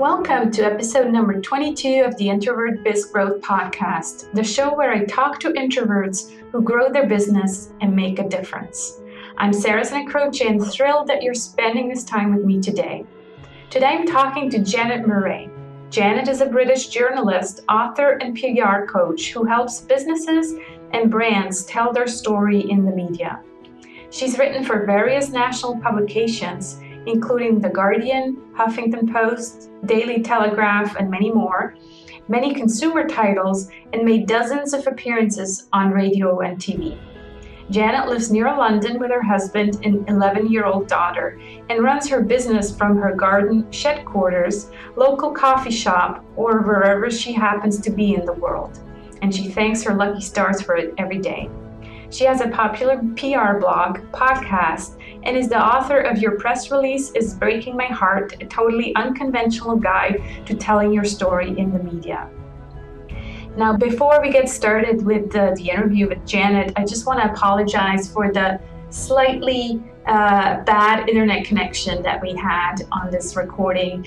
Welcome to episode number 22 of the Introvert Biz Growth Podcast, the show where I talk to introverts who grow their business and make a difference. I'm Sarah Znakroce and thrilled that you're spending this time with me today. Today I'm talking to Janet Murray. Janet is a British journalist, author, and PR coach who helps businesses and brands tell their story in the media. She's written for various national publications, including The Guardian, Huffington Post, Daily Telegraph, and many more, many consumer titles, and made dozens of appearances on radio and TV. Janet lives near London with her husband and 11-year-old daughter and runs her business from her garden, shed quarters, local coffee shop, or wherever she happens to be in the world. And she thanks her lucky stars for it every day. She has a popular PR blog, podcast, and is the author of Your Press Release is Breaking My Heart, a totally unconventional guide to telling your story in the media. Now, before we get started with the interview with Janet, I just want to apologize for the slightly bad internet connection that we had on this recording.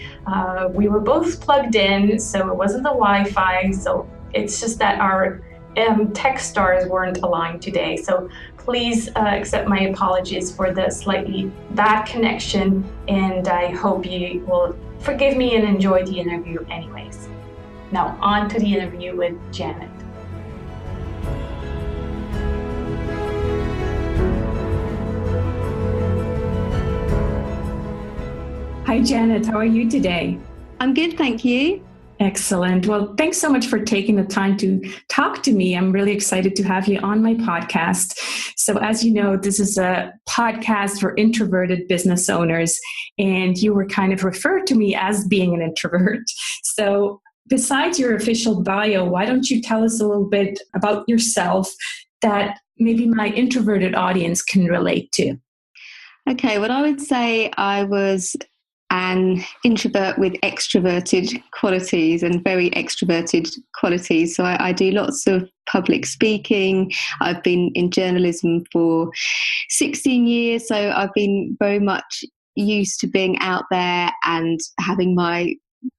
We were both plugged in, so it wasn't the Wi-Fi, so it's just that our tech stars weren't aligned today. So please accept my apologies for the slightly bad connection, and I hope you will forgive me and enjoy the interview anyways. Now on to the interview with Janet. Hi Janet, how are you today? I'm good, thank you. Excellent. Well, thanks so much for taking the time to talk to me. I'm really excited to have you on my podcast. So as you know, this is a podcast for introverted business owners, and you were kind of referred to me as being an introvert. So besides your official bio, why don't you tell us a little bit about yourself that maybe my introverted audience can relate to? Okay, well, I would say I was an introvert with extroverted qualities and very extroverted qualities. So I do lots of public speaking. I've been in journalism for 16 years. So I've been very much used to being out there and having my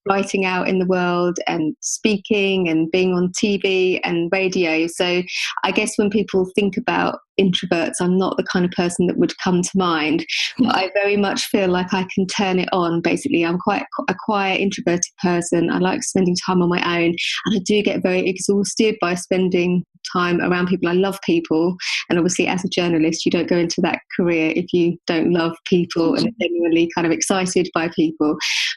writing out in the world and speaking and being on TV and radio. So I guess when people think about introverts, I'm not the kind of person that would come to mind, but I very much feel like I can turn it on. Basically, I'm quite a quiet, introverted person. I like spending time on my own, and I do get very exhausted by spending time around people. I love people, and obviously as a journalist you don't go into that career if you don't love people and are genuinely kind of excited by people.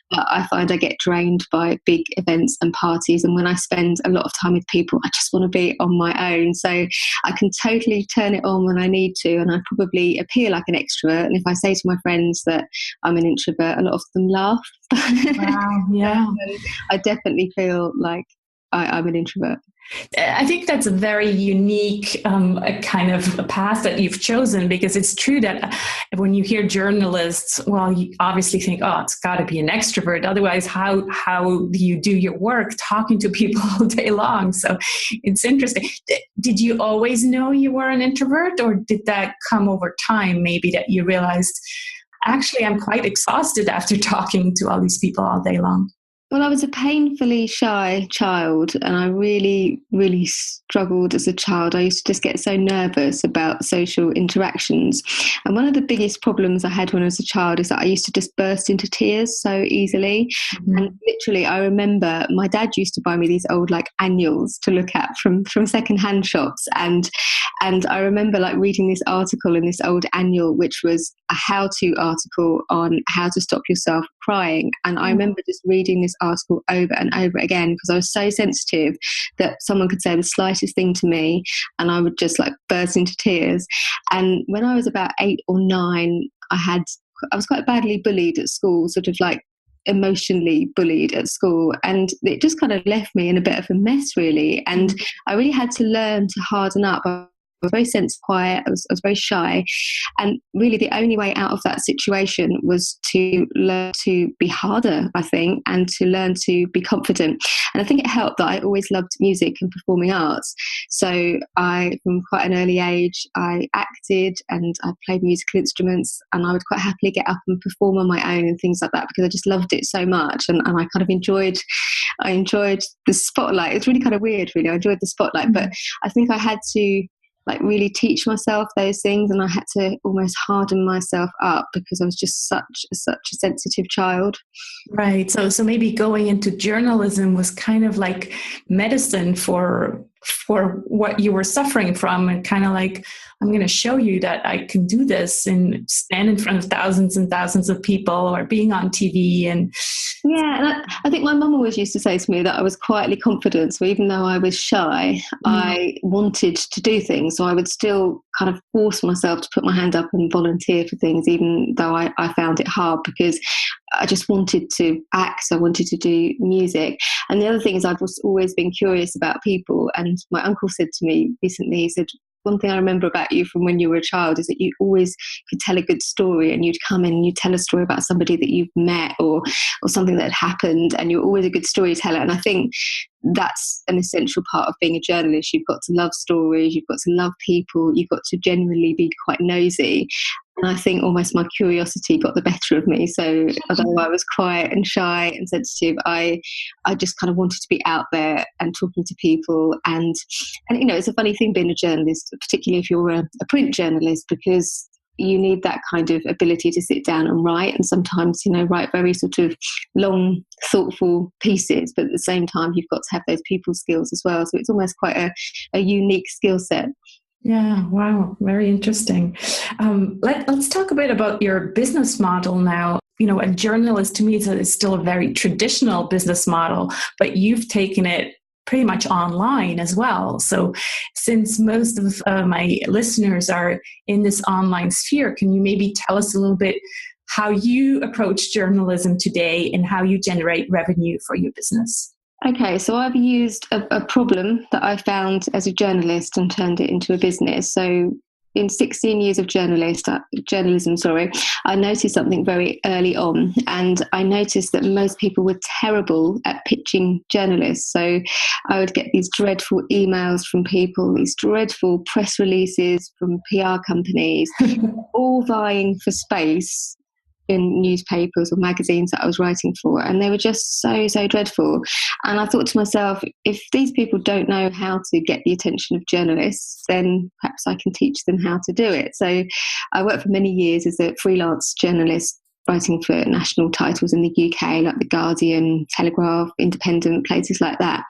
But I find I get drained by big events and parties, and when I spend a lot of time with people, I just want to be on my own. So I can totally turn it on when I need to, and I probably appear like an extrovert, and if I say to my friends that I'm an introvert, a lot of them laugh. Wow, yeah. I definitely feel like I'm an introvert. I think that's a very unique kind of path that you've chosen, because it's true that when you hear journalists, well, you obviously think, oh, it's got to be an extrovert. Otherwise, how do you do your work talking to people all day long? So it's interesting. Did you always know you were an introvert, or did that come over time, maybe, that you realized, actually, I'm quite exhausted after talking to all these people all day long? Well, I was a painfully shy child, and I really, really struggled as a child. I used to just get so nervous about social interactions. And one of the biggest problems I had when I was a child is that I used to just burst into tears so easily. Mm-hmm. And literally, I remember my dad used to buy me these old annuals to look at from secondhand shops. And I remember reading this article in this old annual, which was a how-to article on how to stop yourself crying. And I remember just reading this article over and over again, because I was so sensitive that someone could say the slightest thing to me and I would just burst into tears. And when I was about 8 or 9, I was quite badly bullied at school, sort of emotionally bullied at school, and it just kind of left me in a bit of a mess, really. And I really had to learn to harden up. was very sensitive, quiet. I was very shy. And really the only way out of that situation was to learn to be harder, I think, and to learn to be confident. And I think it helped that I always loved music and performing arts. So from quite an early age, I acted and I played musical instruments, and I would quite happily get up and perform on my own and things like that because I just loved it so much. And I kind of enjoyed the spotlight. It's really kind of weird, really. I enjoyed the spotlight, but I think I had to really teach myself those things, and I had to almost harden myself up because I was just such a sensitive child. Right. So maybe going into journalism was kind of like medicine for what you were suffering from, and kind of like, I'm going to show you that I can do this and stand in front of thousands and thousands of people, or being on TV. And yeah, and I think my mum always used to say to me that I was quietly confident. So even though I was shy, I wanted to do things. So I would still kind of force myself to put my hand up and volunteer for things, even though I found it hard, because I just wanted to act. I wanted to do music. And the other thing is I've always been curious about people. And my uncle said to me recently, he said, one thing I remember about you from when you were a child is that you always could tell a good story, and you'd come in and you'd tell a story about somebody that you've met or something that had happened, and you're always a good storyteller. And I think that's an essential part of being a journalist. You've got to love stories, you've got to love people, you've got to genuinely be quite nosy. And I think almost my curiosity got the better of me. So although I was quiet and shy and sensitive, I just kind of wanted to be out there and talking to people. And it's a funny thing being a journalist, particularly if you're a print journalist, because you need that kind of ability to sit down and write, and sometimes, write very sort of long, thoughtful pieces, but at the same time, you've got to have those people skills as well. So it's almost quite a unique skill set. Yeah, wow, very interesting. Let's talk a bit about your business model now. A journalist, to me, is still a very traditional business model, but you've taken it pretty much online as well. So since most of my listeners are in this online sphere, can you maybe tell us a little bit how you approach journalism today and how you generate revenue for your business? Okay, so I've used a problem that I found as a journalist and turned it into a business. So in 16 years of journalism, I noticed something very early on, and I noticed that most people were terrible at pitching journalists. So I would get these dreadful emails from people, these dreadful press releases from PR companies, all vying for space in newspapers or magazines that I was writing for, and they were just so dreadful. And I thought to myself, if these people don't know how to get the attention of journalists, then perhaps I can teach them how to do it. So I worked for many years as a freelance journalist, writing for national titles in the UK, like The Guardian, Telegraph, Independent, places like that.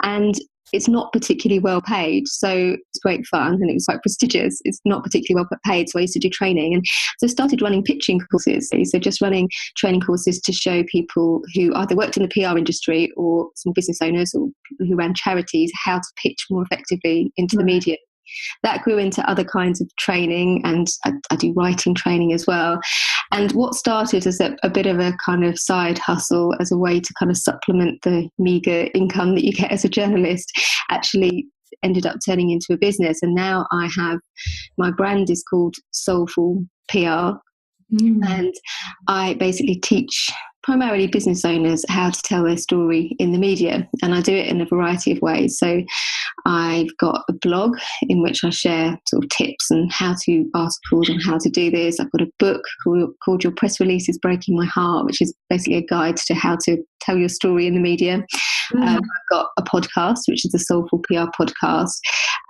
And it's not particularly well paid, so it's great fun and it was quite prestigious. It's not particularly well paid, so I used to do training. And so I started running pitching courses. So just running training courses to show people who either worked in the PR industry or some business owners or people who ran charities how to pitch more effectively into the media. That grew into other kinds of training, and I do writing training as well. And what started as a bit of a kind of side hustle, as a way to kind of supplement the meagre income that you get as a journalist, actually ended up turning into a business. And now my brand is called Soulful PR. And I basically teach primarily business owners how to tell their story in the media, and I do it in a variety of ways. So I've got a blog in which I share sort of tips and how-to articles on how to do this. I've got a book called Your Press Release is Breaking My Heart, which is basically a guide to how to tell your story in the media. I've got a podcast, which is the Soulful PR podcast,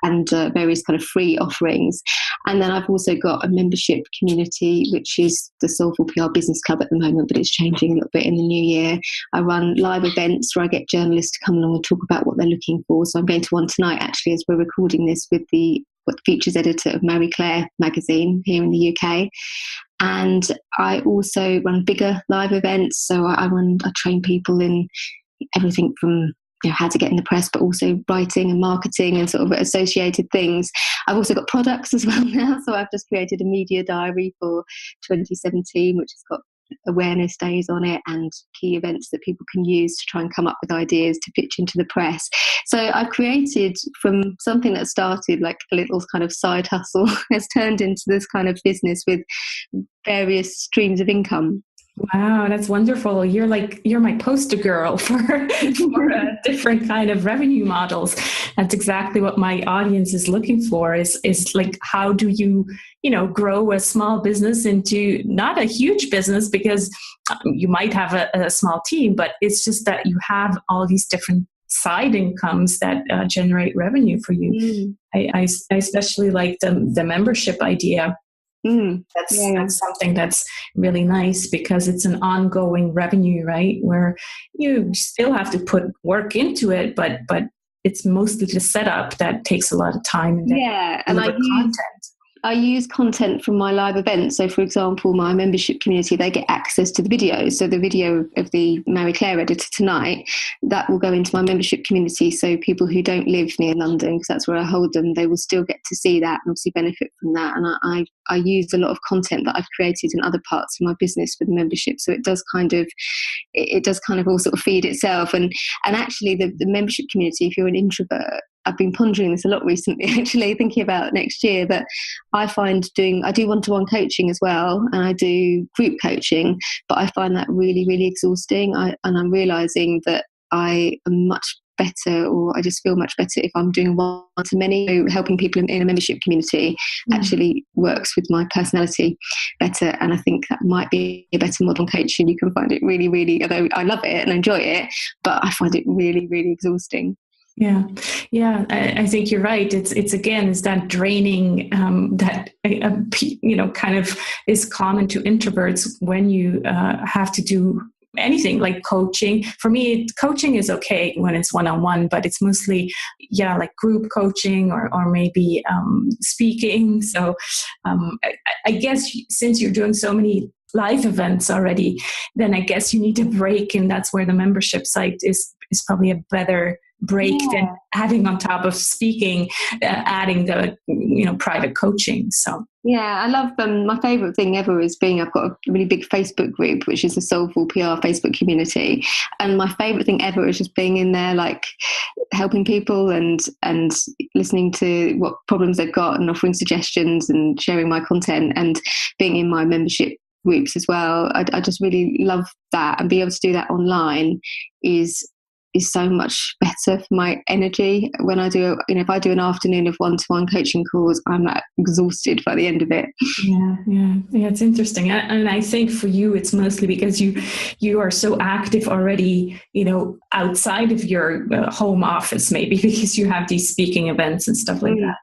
and various kind of free offerings. And then I've also got a membership community, which is the Soulful PR Business Club at the moment, but it's changing a little bit in the new year. I run live events where I get journalists to come along and talk about what they're looking for. So I'm going to one tonight, actually, as we're recording this, with the features editor of Marie Claire magazine here in the UK. And I also run bigger live events. So I train people in everything from how to get in the press, but also writing and marketing and sort of associated things. I've also got products as well now. So I've just created a media diary for 2017, which has got awareness days on it and key events that people can use to try and come up with ideas to pitch into the press. So I've created, from something that started like a little kind of side hustle, has turned into this kind of business with various streams of income. Wow, that's wonderful. You're my poster girl for different kind of revenue models. That's exactly what my audience is looking for, is like, how do you grow a small business into not a huge business, because you might have a small team, but it's just that you have all these different side incomes that generate revenue for you. I especially like the membership idea. That's something that's really nice, because it's an ongoing revenue, right? Where you still have to put work into it, but it's mostly the setup that takes a lot of time. And I use content from my live events. So, for example, my membership community, they get access to the videos. So the video of the Mary Claire editor tonight, that will go into my membership community. So people who don't live near London, because that's where I hold them, they will still get to see that and obviously benefit from that. And I use a lot of content that I've created in other parts of my business for the membership. So it does kind of all sort of feed itself. And actually the membership community, if you're an introvert, I've been pondering this a lot recently, actually, thinking about next year, that I find I do one-to-one coaching as well, and I do group coaching, but I find that really, really exhausting. And I'm realising that I am much better, or I just feel much better if I'm doing one-to-many. So helping people in a membership community actually works with my personality better, and I think that might be a better model coaching. You can find it really, really, although I love it and enjoy it, but I find it really, really exhausting. Yeah. I think you're right. It's that draining that kind of is common to introverts when you have to do anything like coaching. For me, coaching is okay when it's one-on-one, but it's mostly like group coaching or maybe speaking. So I guess since you're doing so many live events already, then I guess you need a break, and that's where the membership site is probably a better break than adding on top of speaking, adding the private coaching. So I love my favorite thing ever is I've got a really big Facebook group, which is the Soulful PR Facebook community, and my favorite thing ever is just being in there, like helping people and listening to what problems they've got and offering suggestions and sharing my content, and being in my membership groups as well. I just really love that, and being able to do that online is so much better for my energy. When I do, if I do an afternoon of one-to-one coaching calls, I'm like exhausted by the end of it. Yeah. It's interesting, and I think for you, it's mostly because you are so active already, outside of your home office, maybe because you have these speaking events and stuff like that.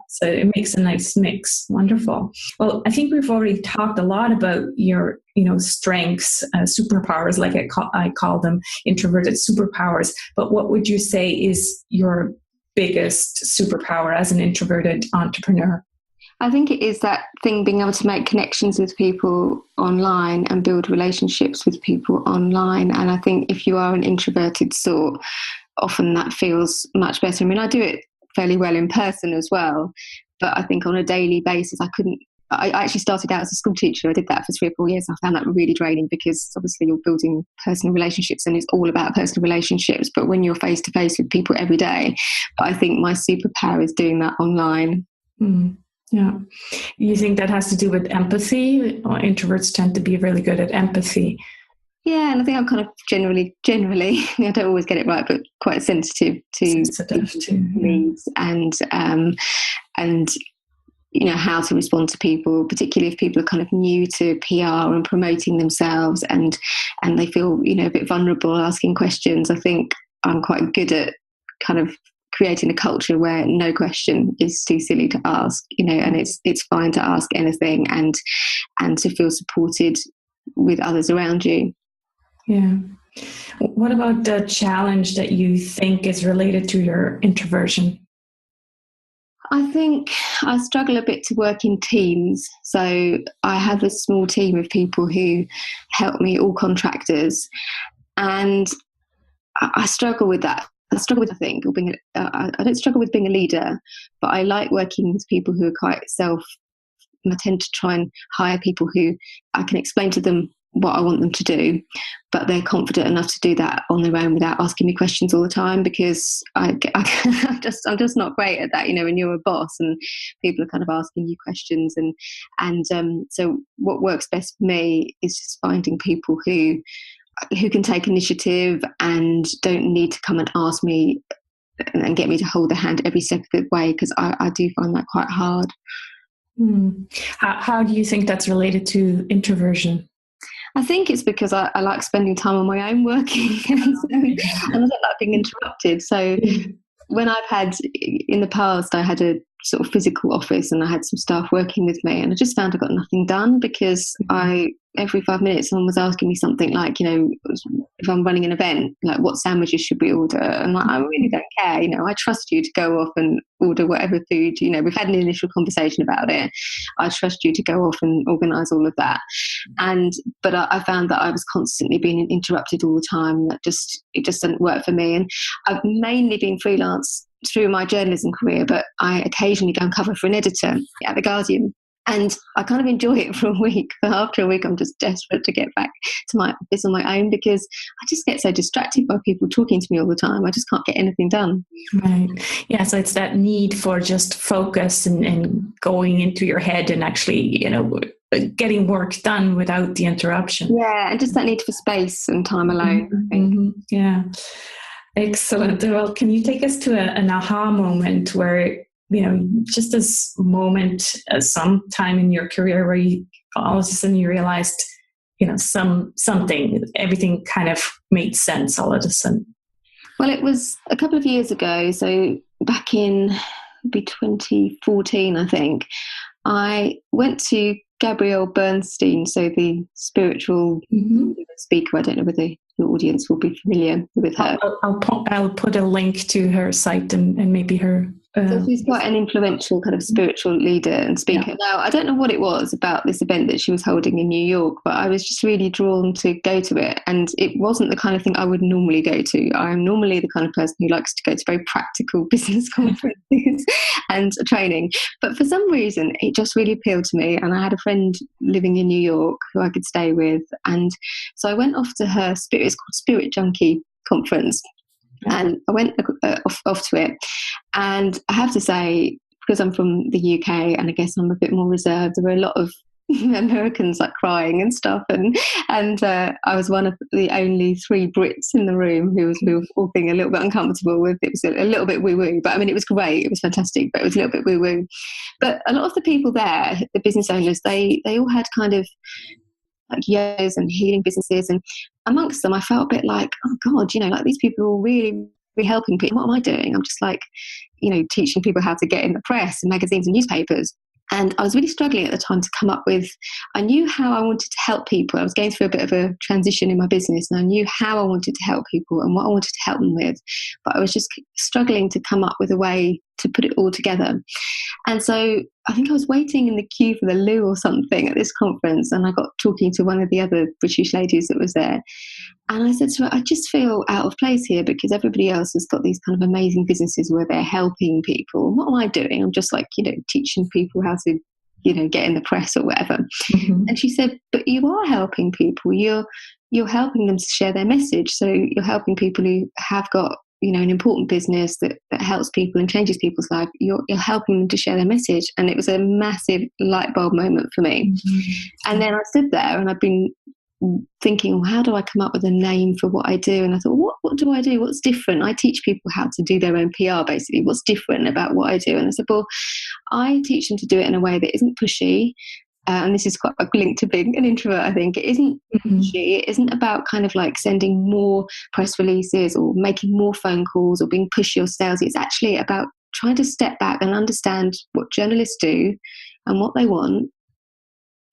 So it makes a nice mix. Wonderful. Well, I think we've already talked a lot about your strengths, superpowers, like I call them, introverted superpowers. But what would you say is your biggest superpower as an introverted entrepreneur? I think it is that thing, being able to make connections with people online and build relationships with people online. And I think if you are an introverted sort, often that feels much better. I mean, I do it fairly well in person as well, but I think on a daily basis, I actually started out as a school teacher. I did that for 3 or 4 years. I found that really draining, because obviously you're building personal relationships and it's all about personal relationships. But when you're face to face with people every day, I think my superpower is doing that online. Yeah. You think that has to do with empathy? Or introverts tend to be really good at empathy. Yeah, and I think I'm kind of generally, I don't always get it right, but quite sensitive to needs and how to respond to people, particularly if people are kind of new to PR and promoting themselves and they feel, a bit vulnerable asking questions. I think I'm quite good at kind of creating a culture where no question is too silly to ask, and it's fine to ask anything and to feel supported with others around you. Yeah. What about the challenge that you think is related to your introversion? I think I struggle a bit to work in teams. So I have a small team of people who help me, all contractors, and I struggle with that. I struggle with, I don't struggle with being a leader, but I like working with people who are quite I tend to try and hire people who I can explain to them what I want them to do, but they're confident enough to do that on their own without asking me questions all the time, because I'm just not great at that, when you're a boss and people are kind of asking you questions, and so what works best for me is just finding people who can take initiative and don't need to come and ask me and get me to hold their hand every step of the way, because I do find that quite hard. How do you think that's related to introversion? I think it's because I like spending time on my own working, and I don't like being interrupted. So when I've had, in the past, I had a sort of physical office and I had some staff working with me, and I just found I got nothing done, because every 5 minutes someone was asking me something like, if I'm running an event, like what sandwiches should we order? And I really don't care, I trust you to go off and order whatever food, we've had an initial conversation about it. I trust you to go off and organise all of that. But I found that I was constantly being interrupted all the time. It just didn't work for me. And I've mainly been freelance through my journalism career, but I occasionally go and cover for an editor at The Guardian. And I kind of enjoy it for a week, but after a week I'm just desperate to get back to my office on my own, because I just get so distracted by people talking to me all the time. I just can't get anything done. Right. Yeah, so it's that need for just focus and going into your head and actually, getting work done without the interruption. Yeah, and just that need for space and time alone, I think. Mm-hmm. Yeah. Excellent. Well, can you take us to an aha moment where, just this moment, some time in your career where you all of a sudden you realized, everything kind of made sense all of a sudden? Well, it was a couple of years ago. So back in 2014, I think, I went to Gabrielle Bernstein, so the spiritual speaker. I don't know whether your audience will be familiar with her. I'll put a link to her site and maybe her. So she's quite an influential kind of spiritual leader and speaker. Yeah. Now, I don't know what it was about this event that she was holding in New York, but I was just really drawn to go to it. And it wasn't the kind of thing I would normally go to. I'm normally the kind of person who likes to go to very practical business conferences and training. But for some reason, it just really appealed to me. And I had a friend living in New York who I could stay with. And so I went off to her it's called Spirit Junkie conference. And I went off to it. And I have to say, because I'm from the UK and I guess I'm a bit more reserved, there were a lot of Americans like crying and stuff. And I was one of the only 3 Brits in the room who were all being a little bit uncomfortable with it. It was a little bit woo-woo. But I mean, it was great. It was fantastic. But it was a little bit woo-woo. But a lot of the people there, the business owners, they all had kind of like yogas and healing businesses, and amongst them I felt a bit like, oh God, like these people are all really, really helping people. What am I doing? I'm just like, teaching people how to get in the press and magazines and newspapers. And I was really struggling at the time to come up with, I knew how I wanted to help people. I was going through a bit of a transition in my business, and I knew how I wanted to help people and what I wanted to help them with. But I was just struggling to come up with a way to put it all together. And so I think I was waiting in the queue for the loo or something at this conference, and I got talking to one of the other British ladies that was there. And I said to her, I just feel out of place here because everybody else has got these kind of amazing businesses where they're helping people. What am I doing? I'm just like, teaching people how to, get in the press or whatever. Mm-hmm. And she said, but you are helping people. You're helping them to share their message. So you're helping people who have got, an important business that helps people and changes people's life. You're helping them to share their message. And it was a massive light bulb moment for me. Mm-hmm. And then I stood there and I've been thinking, well, how do I come up with a name for what I do? And I thought, what do I do? What's different? I teach people how to do their own PR, basically. What's different about what I do? And I said, well, I teach them to do it in a way that isn't pushy. And this is quite a link to being an introvert, I think. It isn't pushy. It isn't about kind of like sending more press releases or making more phone calls or being pushy or salesy. It's actually about trying to step back and understand what journalists do and what they want,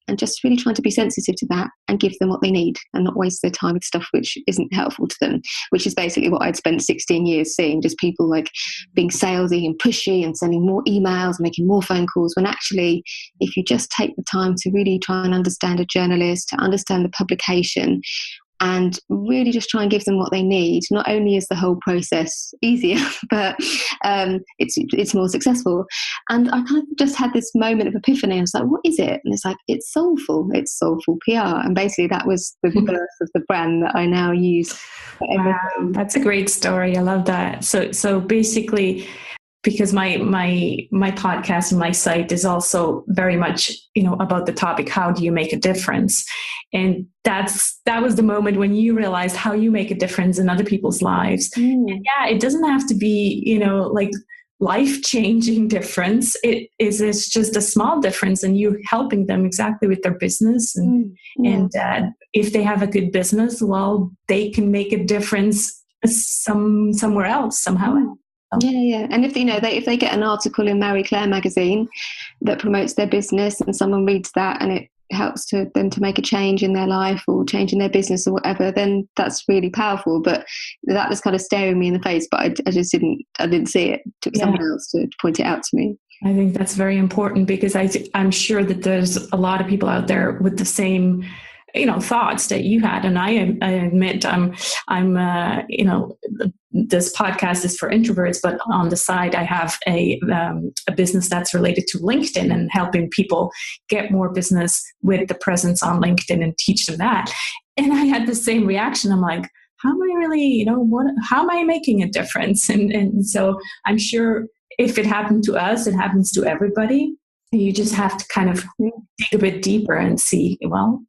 and just really trying to be sensitive to that and give them what they need and not waste their time with stuff which isn't helpful to them, which is basically what I'd spent 16 years seeing, just people like being salesy and pushy and sending more emails, making more phone calls, when actually if you just take the time to really try and understand a journalist, to understand the publication, and really just try and give them what they need. Not only is the whole process easier, but it's more successful. And I kind of just had this moment of epiphany. I was like, what is it? And it's like, it's soulful. It's Soulful PR. And basically that was the birth of the brand that I now use for everything. Wow, that's a great story. I love that. So basically, because my podcast and my site is also very much, about the topic, how do you make a difference? And that was the moment when you realized how you make a difference in other people's lives. And yeah, it doesn't have to be, like life-changing difference. It's just a small difference, and you helping them exactly with their business. And if they have a good business, well, they can make a difference somewhere else somehow. Yeah. And if they get an article in Marie Claire magazine that promotes their business, and someone reads that and it helps them to make a change in their life or change in their business or whatever, then that's really powerful. But that was kind of staring me in the face, but I just didn't see it. It took someone else to point it out to me. I think that's very important, because I'm sure that there's a lot of people out there with the same thoughts that you had. And I admit I'm this podcast is for introverts, but on the side I have a business that's related to LinkedIn and helping people get more business with the presence on LinkedIn and teach them that. And I had the same reaction. I'm like, how am I really, how am I making a difference? And so I'm sure if it happened to us, it happens to everybody. You just have to kind of dig a bit deeper and see, well,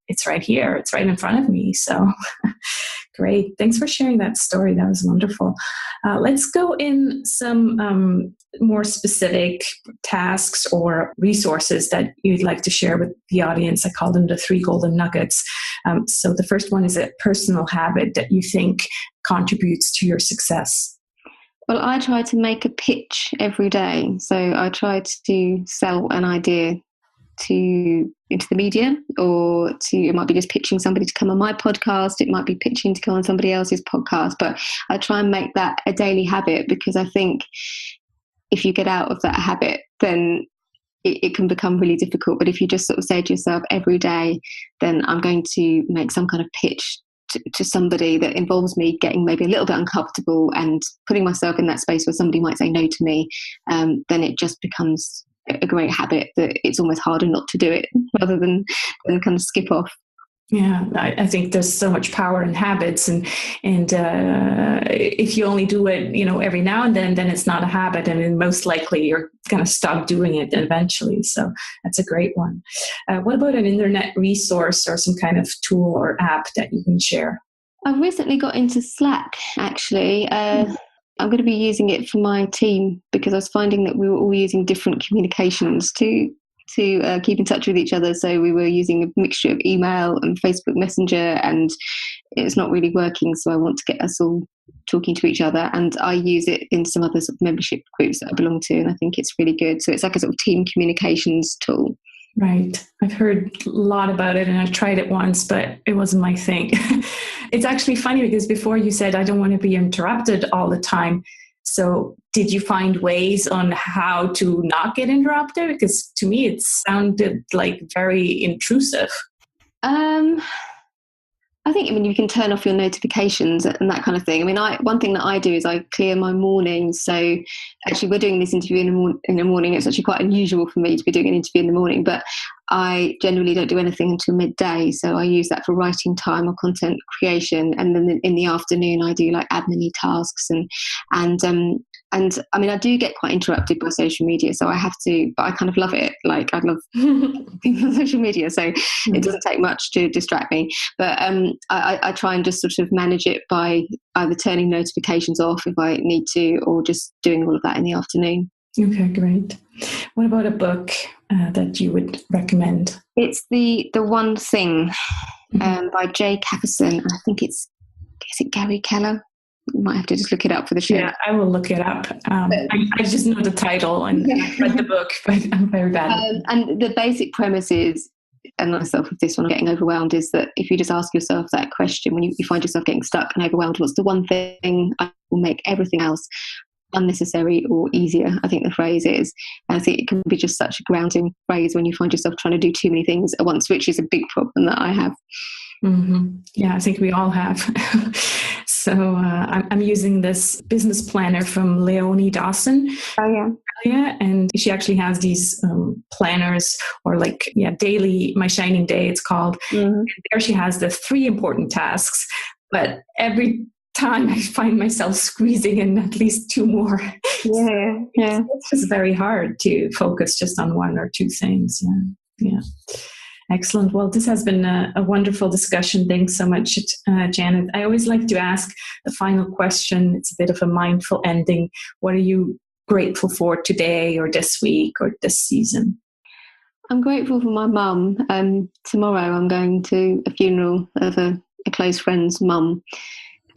it's right here. It's right in front of me. So great. Thanks for sharing that story. That was wonderful. Let's go in some more specific tasks or resources that you'd like to share with the audience. I call them the 3 golden nuggets. So the first one is a personal habit that you think contributes to your success. Well, I try to make a pitch every day. So I try to sell an idea into the media, or it might be just pitching somebody to come on my podcast. It might be pitching to go on somebody else's podcast, but I try and make that a daily habit, because I think if you get out of that habit, then it can become really difficult. But if you just sort of say to yourself every day, then I'm going to make some kind of pitch to somebody that involves me getting maybe a little bit uncomfortable and putting myself in that space where somebody might say no to me, then it just becomes a great habit that it's almost harder not to do it rather than kind of skip off. Yeah, I think there's so much power in habits, and if you only do it, every now and then it's not a habit, and then most likely you're going to stop doing it eventually. So that's a great one. What about an internet resource or some kind of tool or app that you can share? I've recently got into Slack, actually. I'm going to be using it for my team, because I was finding that we were all using different communications to keep in touch with each other. So we were using a mixture of email and Facebook Messenger, and it's not really working. So I want to get us all talking to each other, and I use it in some other sort of membership groups that I belong to, and I think it's really good. So it's like a sort of team communications tool. Right. I've heard a lot about it, and I tried it once, but it wasn't my thing. It's actually funny, because before you said, I don't want to be interrupted all the time. So did you find ways on how to not get interrupted? Because to me, it sounded like very intrusive. I think, you can turn off your notifications and that kind of thing. One thing that I do is I clear my mornings. So actually we're doing this interview in the morning. It's actually quite unusual for me to be doing an interview in the morning, but I generally don't do anything until midday. So I use that for writing time or content creation. And then in the afternoon, I do like admin tasks and I do get quite interrupted by social media, so I have to, but I kind of love it. Like, I love people on social media, so it doesn't take much to distract me. But I try and just sort of manage it by either turning notifications off if I need to, or just doing all of that in the afternoon. Okay, great. What about a book that you would recommend? It's the One Thing by Jay Capperson. I think is it Gary Keller? You might have to just look it up for the show. Yeah, I will look it up. I just know the title and I've read the book, but I'm very bad. And the basic premise is, and myself with this one, getting overwhelmed, is that if you just ask yourself that question, when you find yourself getting stuck and overwhelmed, what's the one thing that will make everything else unnecessary or easier? I think the phrase is. And I think it can be just such a grounding phrase when you find yourself trying to do too many things at once, which is a big problem that I have. Mm-hmm. Yeah, I think we all have. So I'm using this business planner from Leonie Dawson. Oh, yeah. Yeah, and she actually has these planners, or daily, my shining day, it's called. Mm-hmm. There she has the 3 important tasks, but every time I find myself squeezing in at least 2 more. Yeah, yeah. It's just very hard to focus just on 1 or 2 things. Yeah. Excellent. Well, this has been a wonderful discussion. Thanks so much, Janet. I always like to ask the final question. It's a bit of a mindful ending. What are you grateful for today or this week or this season? I'm grateful for my mum. Tomorrow I'm going to a funeral of a close friend's mum,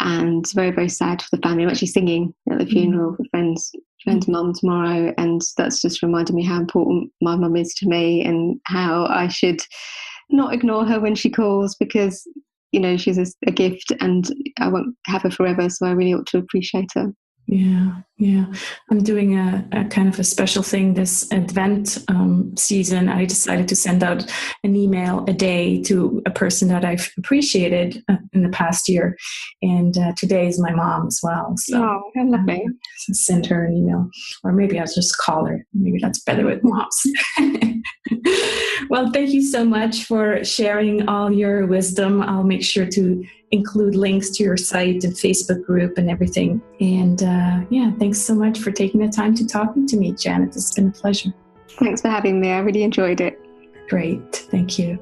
and it's very, very sad for the family. I'm actually singing at the funeral of a friend's mum tomorrow, and that's just reminded me how important my mum is to me and how I should not ignore her when she calls, because, you know, she's a gift and I won't have her forever, so I really ought to appreciate her. Yeah. I'm doing a kind of a special thing this Advent season. I decided to send out an email a day to a person that I've appreciated in the past year. And today is my mom as well. So I love it. Send her an email. Or maybe I'll just call her. Maybe that's better with moms. Well, thank you so much for sharing all your wisdom. I'll make sure to include links to your site and Facebook group and everything. And thanks so much for taking the time to talking to me, Janet. It's been a pleasure. Thanks for having me. I really enjoyed it. Great. Thank you.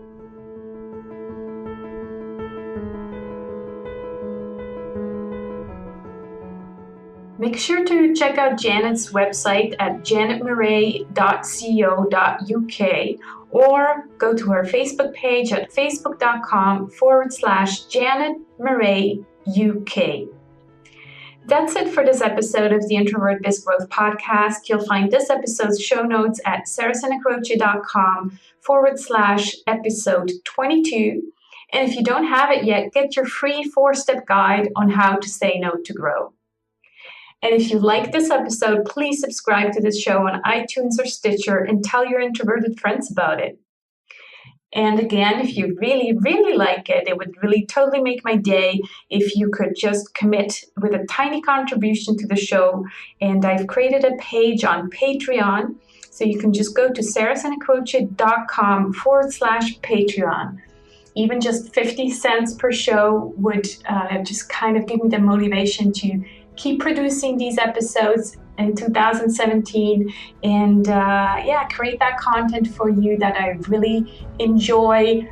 Make sure to check out Janet's website at janetmurray.co.uk, or go to her Facebook page at facebook.com/Janet Murray UK. That's it for this episode of the Introvert Biz Growth Podcast. You'll find this episode's show notes at sarahsenecroce.com/episode 22. And if you don't have it yet, get your free 4-step guide on how to say no to grow. And if you like this episode, please subscribe to this show on iTunes or Stitcher and tell your introverted friends about it. And again, if you really, really like it, it would really totally make my day if you could just commit with a tiny contribution to the show. And I've created a page on Patreon, so you can just go to sarahsenecroce.com/Patreon. Even just 50 cents per show would just kind of give me the motivation to keep producing these episodes in 2017 and create that content for you that I really enjoy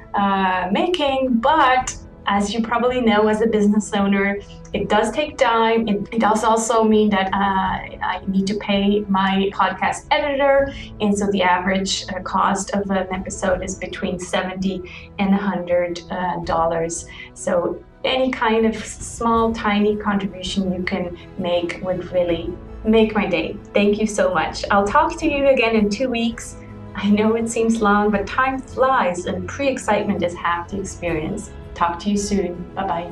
making. But as you probably know, as a business owner, it does take time. It does also mean that I need to pay my podcast editor, and so the average cost of an episode is between $70 and $100. So any kind of small, tiny contribution you can make would really make my day. Thank you so much. I'll talk to you again in 2 weeks. I know it seems long, but time flies and pre-excitement is half the experience. Talk to you soon. Bye-bye.